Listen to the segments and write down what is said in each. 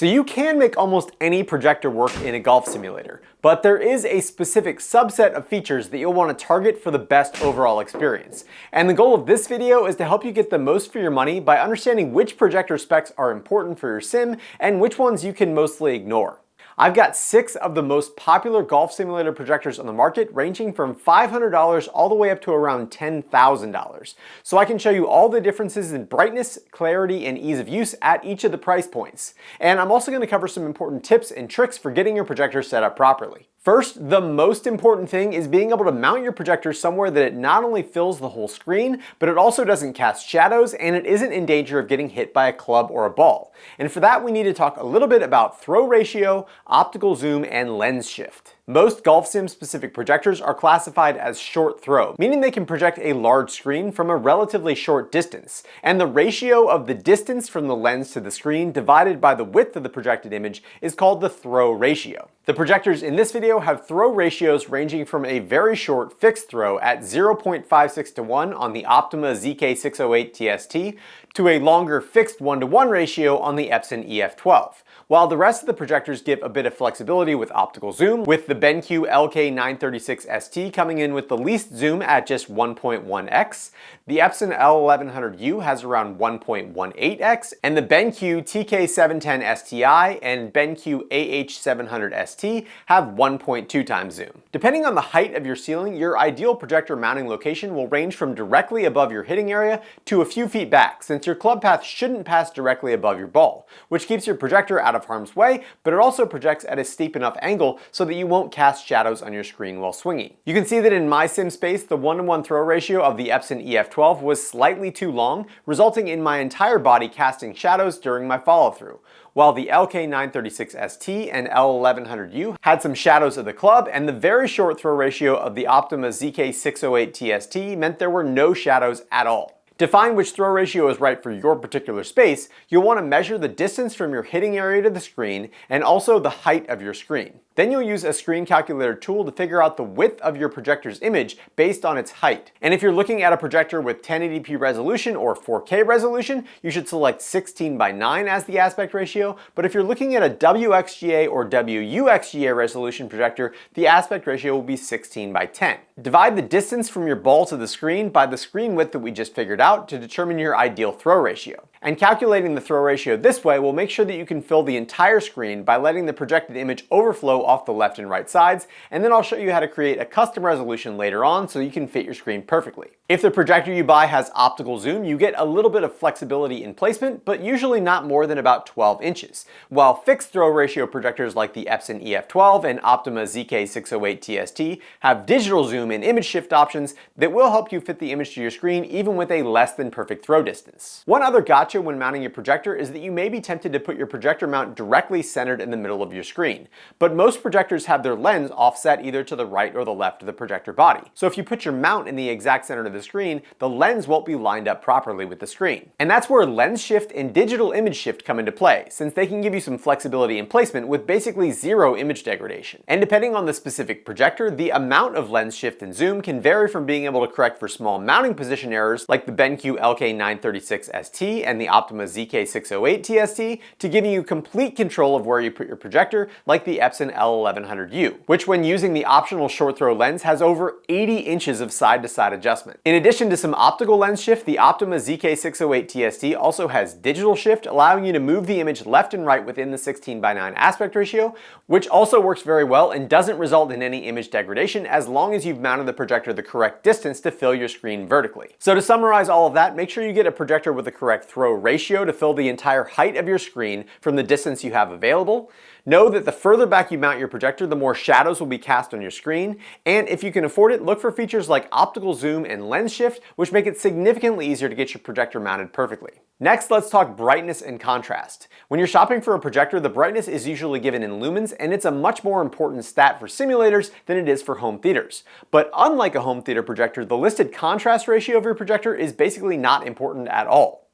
So you can make almost any projector work in a golf simulator, but there is a specific subset of features that you'll want to target for the best overall experience. And the goal of this video is to help you get the most for your money by understanding which projector specs are important for your sim and which ones you can mostly ignore. I've got 6 of the most popular golf simulator projectors on the market, ranging from $500 all the way up to around $10,000. So I can show you all the differences in brightness, clarity, and ease of use at each of the price points. And I'm also going to cover some important tips and tricks for getting your projector set up properly. First, the most important thing is being able to mount your projector somewhere that it not only fills the whole screen, but it also doesn't cast shadows and it isn't in danger of getting hit by a club or a ball. And for that, we need to talk a little bit about throw ratio, optical zoom, and lens shift. Most golf sim specific projectors are classified as short throw, meaning they can project a large screen from a relatively short distance. And the ratio of the distance from the lens to the screen divided by the width of the projected image is called the throw ratio. The projectors in this video have throw ratios ranging from a very short fixed throw at 0.56 to 1 on the Optoma ZK608 TST to a longer fixed 1-to-1 ratio on the Epson EF12. While the rest of the projectors give a bit of flexibility with optical zoom, with the BENQ LK936ST coming in with the least zoom at just 1.1x, the Epson L1100U has around 1.18x, and the BENQ TK710STI and BENQ AH700ST have 1.2 times zoom. Depending on the height of your ceiling, your ideal projector mounting location will range from directly above your hitting area to a few feet back, since your club path shouldn't pass directly above your ball, which keeps your projector out of harm's way, but it also projects at a steep enough angle so that you won't cast shadows on your screen while swinging. You can see that in my sim space, the 1-to-1 throw ratio of the Epson EF12 was slightly too long, resulting in my entire body casting shadows during my follow-through, while the LK936ST and L1100U had some shadows of the club, and the very short throw ratio of the Optoma ZK608 TST meant there were no shadows at all. To find which throw ratio is right for your particular space, you'll want to measure the distance from your hitting area to the screen and also the height of your screen. Then you'll use a screen calculator tool to figure out the width of your projector's image based on its height. And if you're looking at a projector with 1080p resolution or 4K resolution, you should select 16:9 as the aspect ratio. But if you're looking at a WXGA or WUXGA resolution projector, the aspect ratio will be 16:10. Divide the distance from your ball to the screen by the screen width that we just figured out to determine your ideal throw ratio. And calculating the throw ratio this way will make sure that you can fill the entire screen by letting the projected image overflow off the left and right sides, and then I'll show you how to create a custom resolution later on so you can fit your screen perfectly. If the projector you buy has optical zoom, you get a little bit of flexibility in placement, but usually not more than about 12 inches, while fixed throw ratio projectors like the Epson EF12 and Optoma ZK608 TST have digital zoom and image shift options that will help you fit the image to your screen even with a less than perfect throw distance. One other gotcha when mounting your projector is that you may be tempted to put your projector mount directly centered in the middle of your screen, but most projectors have their lens offset either to the right or the left of the projector body. So if you put your mount in the exact center of the screen, the lens won't be lined up properly with the screen. And that's where lens shift and digital image shift come into play, since they can give you some flexibility in placement with basically zero image degradation. And depending on the specific projector, the amount of lens shift and zoom can vary from being able to correct for small mounting position errors like the BENQ LK936ST and the Optoma ZK608 TST to giving you complete control of where you put your projector like the Epson L1100U, which when using the optional short throw lens has over 80 inches of side-to-side adjustment. In addition to some optical lens shift, the Optoma ZK608 TST also has digital shift, allowing you to move the image left and right within the 16:9 aspect ratio, which also works very well and doesn't result in any image degradation as long as you've mounted the projector the correct distance to fill your screen vertically. So to summarize all of that, make sure you get a projector with the correct throw ratio to fill the entire height of your screen from the distance you have available. Know that the further back you mount your projector, the more shadows will be cast on your screen. And if you can afford it, look for features like optical zoom and lens shift, which make it significantly easier to get your projector mounted perfectly. Next, let's talk brightness and contrast. When you're shopping for a projector, the brightness is usually given in lumens, and it's a much more important stat for simulators than it is for home theaters. But unlike a home theater projector, the listed contrast ratio of your projector is basically not important at all.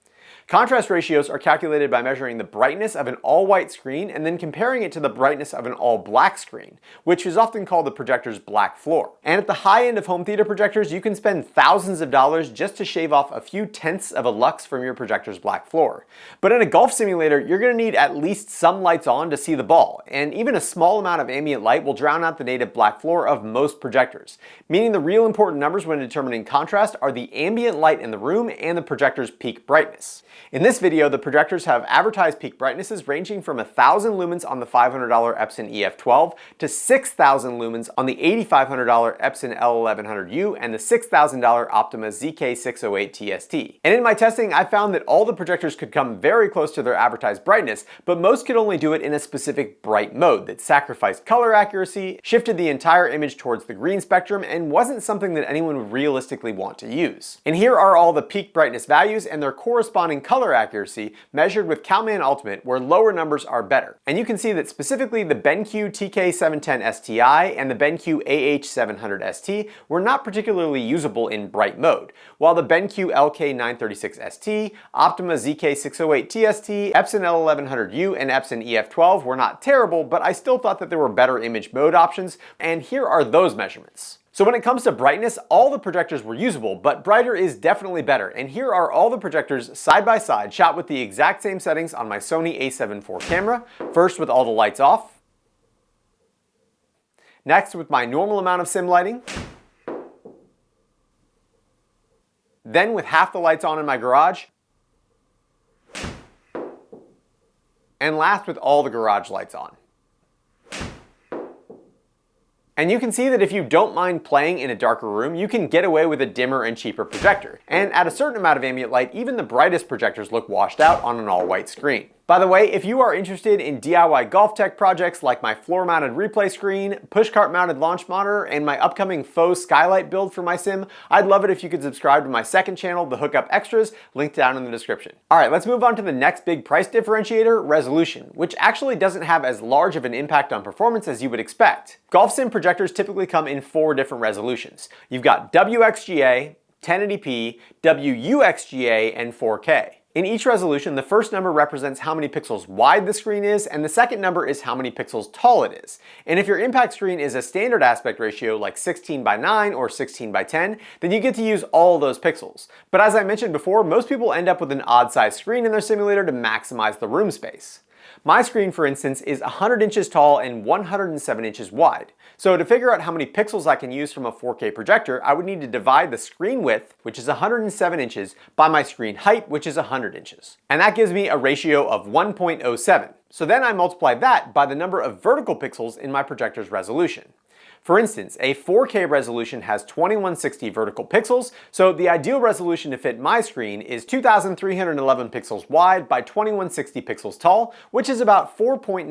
Contrast ratios are calculated by measuring the brightness of an all-white screen and then comparing it to the brightness of an all-black screen, which is often called the projector's black floor. And at the high end of home theater projectors, you can spend thousands of dollars just to shave off a few tenths of a lux from your projector's black floor. But in a golf simulator, you're going to need at least some lights on to see the ball, and even a small amount of ambient light will drown out the native black floor of most projectors, meaning the real important numbers when determining contrast are the ambient light in the room and the projector's peak brightness. In this video, the projectors have advertised peak brightnesses ranging from 1,000 lumens on the $500 Epson EF12 to 6,000 lumens on the $8,500 Epson L1100U and the $6,000 Optoma ZK608 TST. And in my testing, I found that all the projectors could come very close to their advertised brightness, but most could only do it in a specific bright mode that sacrificed color accuracy, shifted the entire image towards the green spectrum, and wasn't something that anyone would realistically want to use. And here are all the peak brightness values and their corresponding color accuracy measured with CalMan Ultimate, where lower numbers are better. And you can see that specifically the BENQ TK710 STI and the BENQ AH700 ST were not particularly usable in bright mode, while the BENQ LK936 ST, Optoma ZK608 TST, Epson L1100U, and Epson EF12 were not terrible, but I still thought that there were better image mode options, and here are those measurements. So when it comes to brightness, all the projectors were usable, but brighter is definitely better, and here are all the projectors side by side shot with the exact same settings on my Sony a7 IV camera, first with all the lights off, next with my normal amount of sim lighting, then with half the lights on in my garage, and last with all the garage lights on. And you can see that if you don't mind playing in a darker room, you can get away with a dimmer and cheaper projector. And at a certain amount of ambient light, even the brightest projectors look washed out on an all-white screen. By the way, if you are interested in DIY golf tech projects like my floor-mounted replay screen, pushcart-mounted launch monitor, and my upcoming faux skylight build for my sim, I'd love it if you could subscribe to my second channel, The Hookup Extras, linked down in the description. Alright, let's move on to the next big price differentiator, resolution, which actually doesn't have as large of an impact on performance as you would expect. Golf sim projectors typically come in 4 different resolutions. You've got WXGA, 1080p, WUXGA, and 4K. In each resolution, the first number represents how many pixels wide the screen is, and the second number is how many pixels tall it is. And if your impact screen is a standard aspect ratio like 16:9 or 16:10, then you get to use all of those pixels. But as I mentioned before, most people end up with an odd size screen in their simulator to maximize the room space. My screen, for instance, is 100 inches tall and 107 inches wide. So to figure out how many pixels I can use from a 4K projector, I would need to divide the screen width, which is 107 inches, by my screen height, which is 100 inches. And that gives me a ratio of 1.07. So then I multiply that by the number of vertical pixels in my projector's resolution. For instance, a 4K resolution has 2160 vertical pixels, so the ideal resolution to fit my screen is 2311 pixels wide by 2160 pixels tall, which is about 4.99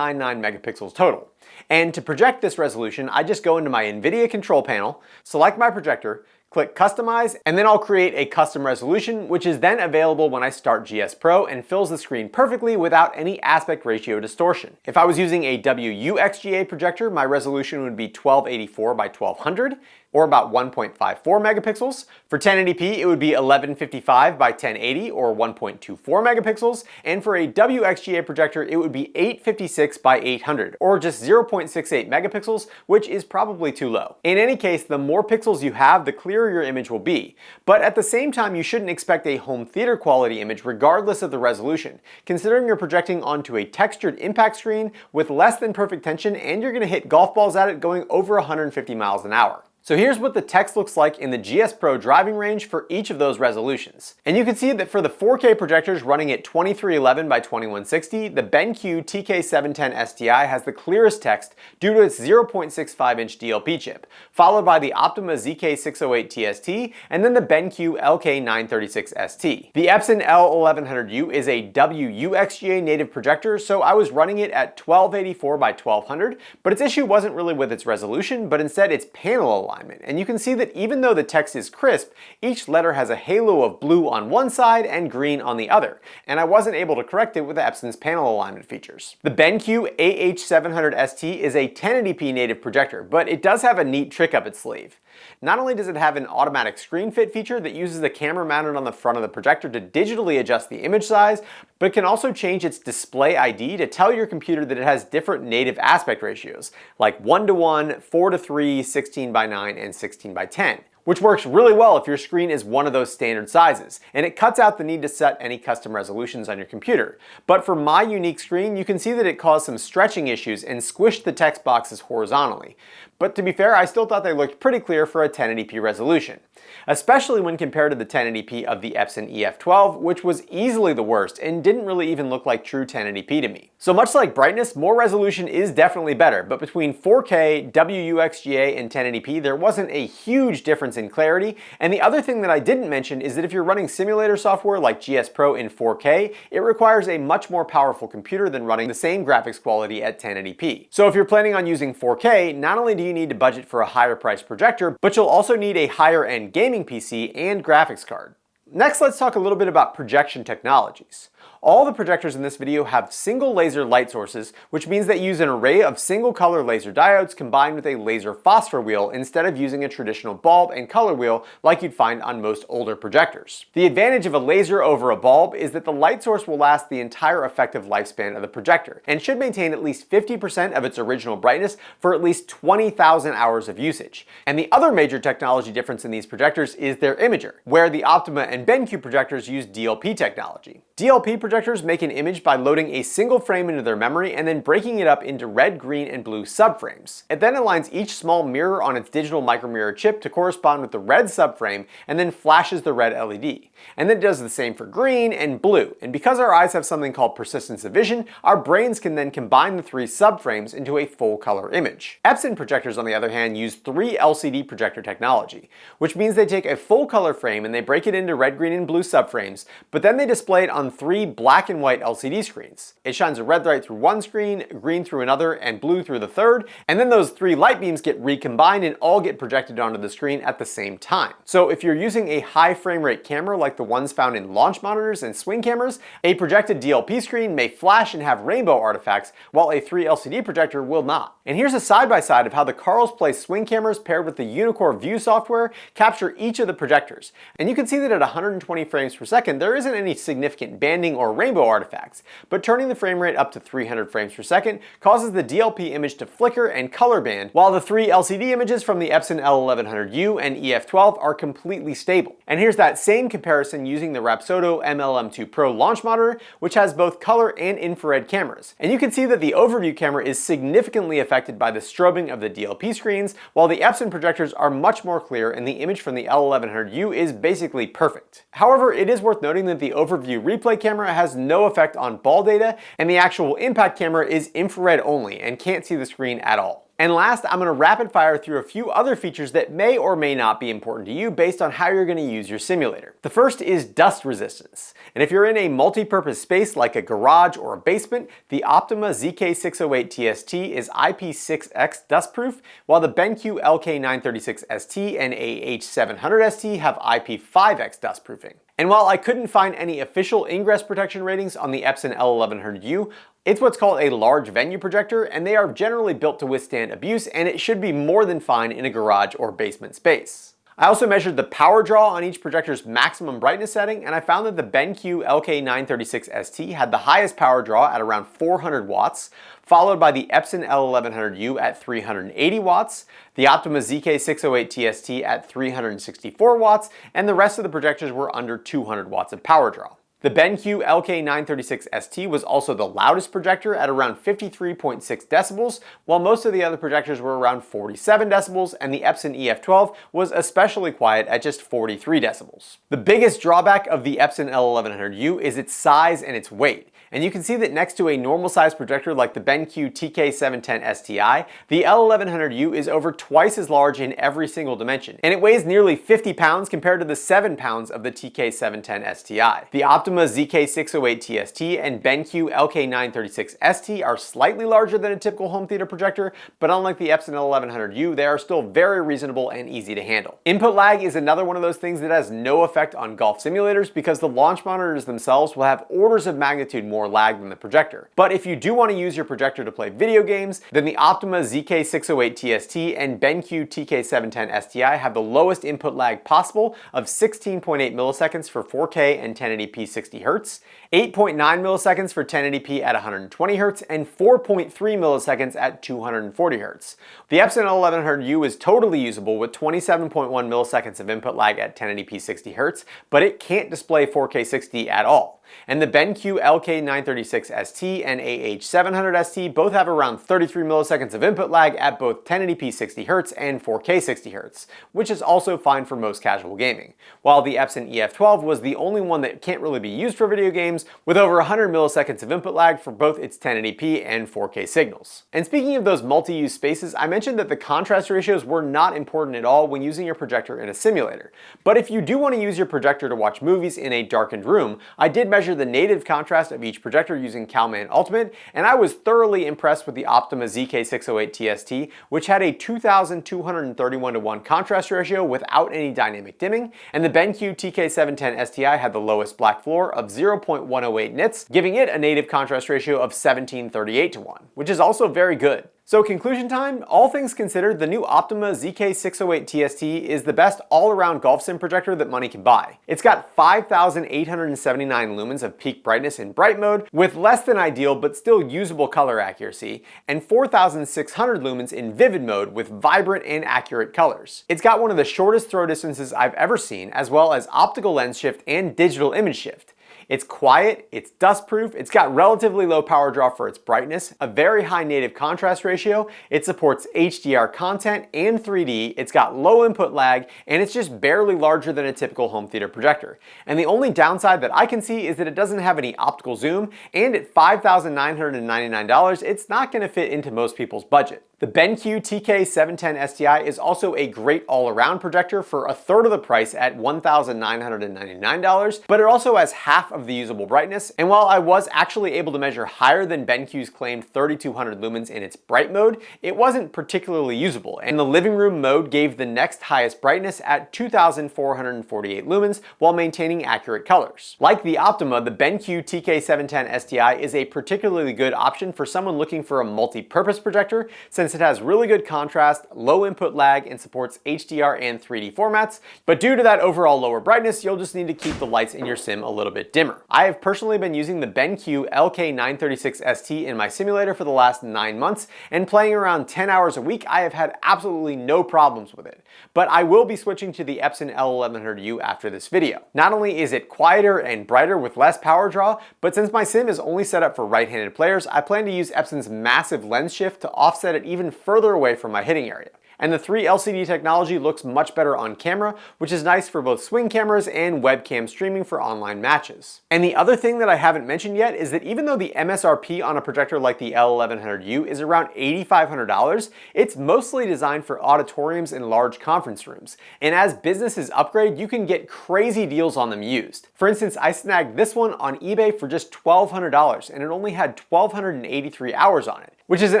megapixels total. And to project this resolution, I just go into my NVIDIA control panel, select my projector, click Customize, and then I'll create a custom resolution, which is then available when I start GS Pro and fills the screen perfectly without any aspect ratio distortion. If I was using a WUXGA projector, my resolution would be 1284 by 1200, or about 1.54 megapixels. For 1080p, it would be 1155 by 1080, or 1.24 megapixels. And for a WXGA projector, it would be 856 by 800, or just 0.68 megapixels, which is probably too low. In any case, the more pixels you have, the clearer your image will be. But at the same time, you shouldn't expect a home theater quality image regardless of the resolution, considering you're projecting onto a textured impact screen with less than perfect tension, and you're gonna hit golf balls at it going over 150 miles an hour. So here's what the text looks like in the GS Pro driving range for each of those resolutions. And you can see that for the 4K projectors running at 2311 by 2160, the BENQ TK710 STI has the clearest text due to its 0.65 inch DLP chip, followed by the Optoma ZK608 TST, and then the BENQ LK936 ST. The Epson L1100U is a WUXGA native projector, so I was running it at 1284 by 1200, but its issue wasn't really with its resolution, but instead its panel alignment. alignment, and you can see that even though the text is crisp, each letter has a halo of blue on one side and green on the other, and I wasn't able to correct it with Epson's panel alignment features. The BENQ AH700ST is a 1080p native projector, but it does have a neat trick up its sleeve. Not only does it have an automatic screen fit feature that uses the camera mounted on the front of the projector to digitally adjust the image size, but it can also change its display ID to tell your computer that it has different native aspect ratios, like 1:1, 4:3, 16:9, and 16:10. Which works really well if your screen is one of those standard sizes, and it cuts out the need to set any custom resolutions on your computer. But for my unique screen, you can see that it caused some stretching issues and squished the text boxes horizontally. But to be fair, I still thought they looked pretty clear for a 1080p resolution, especially when compared to the 1080p of the Epson EF12, which was easily the worst and didn't really even look like true 1080p to me. So much like brightness, more resolution is definitely better, but between 4K, WUXGA, and 1080p, there wasn't a huge difference in clarity. And the other thing that I didn't mention is that if you're running simulator software like GS Pro in 4K, it requires a much more powerful computer than running the same graphics quality at 1080p. So if you're planning on using 4K, not only do you need to budget for a higher priced projector, but you'll also need a higher end gaming PC and graphics card. Next, let's talk a little bit about projection technologies. All the projectors in this video have single laser light sources, which means they use an array of single color laser diodes combined with a laser phosphor wheel instead of using a traditional bulb and color wheel like you'd find on most older projectors. The advantage of a laser over a bulb is that the light source will last the entire effective lifespan of the projector and should maintain at least 50% of its original brightness for at least 20,000 hours of usage. And the other major technology difference in these projectors is their imager, where the Optoma and BENQ projectors use DLP technology. DLP projectors make an image by loading a single frame into their memory and then breaking it up into red, green, and blue subframes. It then aligns each small mirror on its digital micromirror chip to correspond with the red subframe and then flashes the red LED. And then it does the same for green and blue. And because our eyes have something called persistence of vision, our brains can then combine the three subframes into a full color image. Epson projectors, on the other hand, use 3 LCD projector technology, which means they take a full color frame and they break it into red, green, and blue subframes, but then they display it on 3 black and white LCD screens. It shines a red light through one screen, green through another, and blue through the third, and then those 3 light beams get recombined and all get projected onto the screen at the same time. So if you're using a high frame rate camera like the ones found in launch monitors and swing cameras, a projected DLP screen may flash and have rainbow artifacts, while a 3 LCD projector will not. And here's a side-by-side of how the Carl's Play swing cameras paired with the Unicore View software capture each of the projectors. And you can see that at 120 frames per second, there isn't any significant banding or rainbow artifacts, but turning the frame rate up to 300 frames per second causes the DLP image to flicker and color band, while the 3 LCD images from the Epson L1100U and EF12 are completely stable. And here's that same comparison using the Rapsodo MLM2 Pro launch monitor, which has both color and infrared cameras. And you can see that the overview camera is significantly affected by the strobing of the DLP screens, while the Epson projectors are much more clear and the image from the L1100U is basically perfect. However, it is worth noting that the overview replay camera has no effect on ball data, and the actual impact camera is infrared only and can't see the screen at all. And last, I'm going to rapid fire through a few other features that may or may not be important to you based on how you're going to use your simulator. The first is dust resistance. And if you're in a multi-purpose space like a garage or a basement, the Optoma ZK608 TST is IP6X dustproof, while the BENQ LK936ST and AH700ST have IP5X dustproofing. And while I couldn't find any official ingress protection ratings on the Epson L1100U, it's what's called a large venue projector, and they are generally built to withstand abuse, and it should be more than fine in a garage or basement space. I also measured the power draw on each projector's maximum brightness setting, and I found that the BENQ LK936ST had the highest power draw at around 400 watts, followed by the Epson L1100U at 380 watts, the Optoma ZK608 TST at 364 watts, and the rest of the projectors were under 200 watts of power draw. The BENQ LK936ST was also the loudest projector at around 53.6 decibels, while most of the other projectors were around 47 decibels, and the Epson EF12 was especially quiet at just 43 decibels. The biggest drawback of the Epson L1100U is its size and its weight. And you can see that next to a normal size projector like the BENQ TK710 STI, the L1100U is over twice as large in every single dimension, and it weighs nearly 50 pounds compared to the 7 pounds of the TK710 STI. The Optoma ZK608 TST and BENQ LK936 ST are slightly larger than a typical home theater projector, but unlike the Epson L1100U, they are still very reasonable and easy to handle. Input lag is another one of those things that has no effect on golf simulators because the launch monitors themselves will have orders of magnitude more lag than the projector. But if you do want to use your projector to play video games, then the Optoma ZK608 TST and BENQ TK710 STI have the lowest input lag possible of 16.8 milliseconds for 4K and 1080p 60 Hz, 8.9 milliseconds for 1080p at 120 Hz, and 4.3 milliseconds at 240 Hz. The Epson L1100U is totally usable with 27.1 milliseconds of input lag at 1080p 60 Hz, but it can't display 4K 60 at all. And the BENQ LK936 ST and AH700 ST both have around 33 milliseconds of input lag at both 1080p 60 Hz and 4K 60 Hz, which is also fine for most casual gaming. While the Epson EF12 was the only one that can't really be used for video games, with over 100 milliseconds of input lag for both its 1080p and 4K signals. And speaking of those multi-use spaces, I mentioned that the contrast ratios were not important at all when using your projector in a simulator. But if you do want to use your projector to watch movies in a darkened room, I did measure the native contrast of each projector using CalMan Ultimate, and I was thoroughly impressed with the Optoma ZK608 TST, which had a 2231:1 contrast ratio without any dynamic dimming, and the BENQ TK710 STI had the lowest black floor of 0.108 nits, giving it a native contrast ratio of 1738:1, which is also very good. So conclusion time, all things considered, the new Optoma ZK608 TST is the best all-around golf sim projector that money can buy. It's got 5,879 lumens of peak brightness in bright mode, with less than ideal but still usable color accuracy, and 4,600 lumens in vivid mode with vibrant and accurate colors. It's got one of the shortest throw distances I've ever seen, as well as optical lens shift and digital image shift. It's quiet, it's dustproof, it's got relatively low power draw for its brightness, a very high native contrast ratio, it supports HDR content and 3D, it's got low input lag, and it's just barely larger than a typical home theater projector. And the only downside that I can see is that it doesn't have any optical zoom, and at $5,999, it's not going to fit into most people's budget. The BENQ TK710 STI is also a great all-around projector for a third of the price at $1,999, but it also has half of the usable brightness, and while I was actually able to measure higher than BENQ's claimed 3200 lumens in its bright mode, it wasn't particularly usable, and the living room mode gave the next highest brightness at 2448 lumens while maintaining accurate colors. Like the Optoma, the BENQ TK710 STI is a particularly good option for someone looking for a multi-purpose projector, since it has really good contrast, low input lag, and supports HDR and 3D formats, but due to that overall lower brightness, you'll just need to keep the lights in your sim a little bit dimmer. I have personally been using the BENQ LK936 ST in my simulator for the last 9 months, and playing around 10 hours a week, I have had absolutely no problems with it. But I will be switching to the Epson L1100U after this video. Not only is it quieter and brighter with less power draw, but since my sim is only set up for right-handed players, I plan to use Epson's massive lens shift to offset it even further away from my hitting area. And the 3 LCD technology looks much better on camera, which is nice for both swing cameras and webcam streaming for online matches. And the other thing that I haven't mentioned yet is that even though the MSRP on a projector like the L1100U is around $8,500, it's mostly designed for auditoriums and large conference rooms. And as businesses upgrade, you can get crazy deals on them used. For instance, I snagged this one on eBay for just $1,200, and it only had 1,283 hours on it, which is an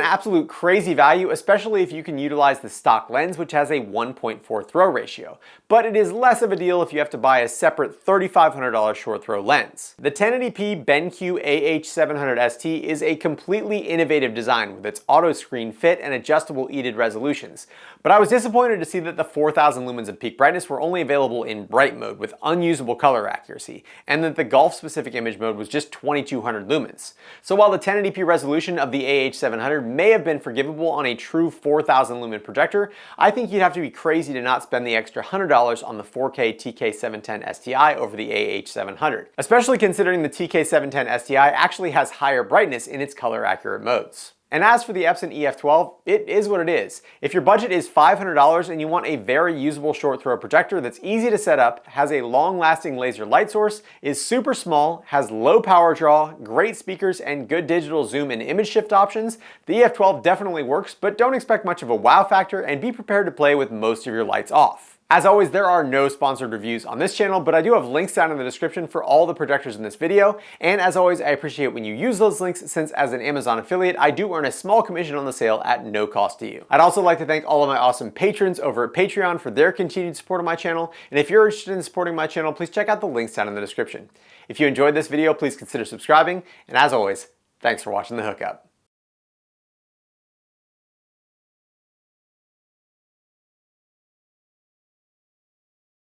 absolute crazy value, especially if you can utilize the stock lens, which has a 1.4 throw ratio. But it is less of a deal if you have to buy a separate $3,500 short throw lens. The 1080p BENQ AH700 ST is a completely innovative design with its auto screen fit and adjustable EDID resolutions. But I was disappointed to see that the 4,000 lumens of peak brightness were only available in bright mode with unusable color accuracy, and that the golf-specific image mode was just 2,200 lumens. So while the 1080p resolution of the AH700 may have been forgivable on a true 4,000 lumen projector, I think you'd have to be crazy to not spend the extra $100 on the 4K TK710 STI over the AH700, especially considering the TK710 STI actually has higher brightness in its color accurate modes. And as for the Epson EF12, it is what it is. If your budget is $500 and you want a very usable short throw projector that's easy to set up, has a long-lasting laser light source, is super small, has low power draw, great speakers, and good digital zoom and image shift options, the EF12 definitely works, but don't expect much of a wow factor and be prepared to play with most of your lights off. As always, there are no sponsored reviews on this channel, but I do have links down in the description for all the projectors in this video. And as always, I appreciate when you use those links, since as an Amazon affiliate, I do earn a small commission on the sale at no cost to you. I'd also like to thank all of my awesome patrons over at Patreon for their continued support of my channel. And if you're interested in supporting my channel, please check out the links down in the description. If you enjoyed this video, please consider subscribing. And as always, thanks for watching The Hookup.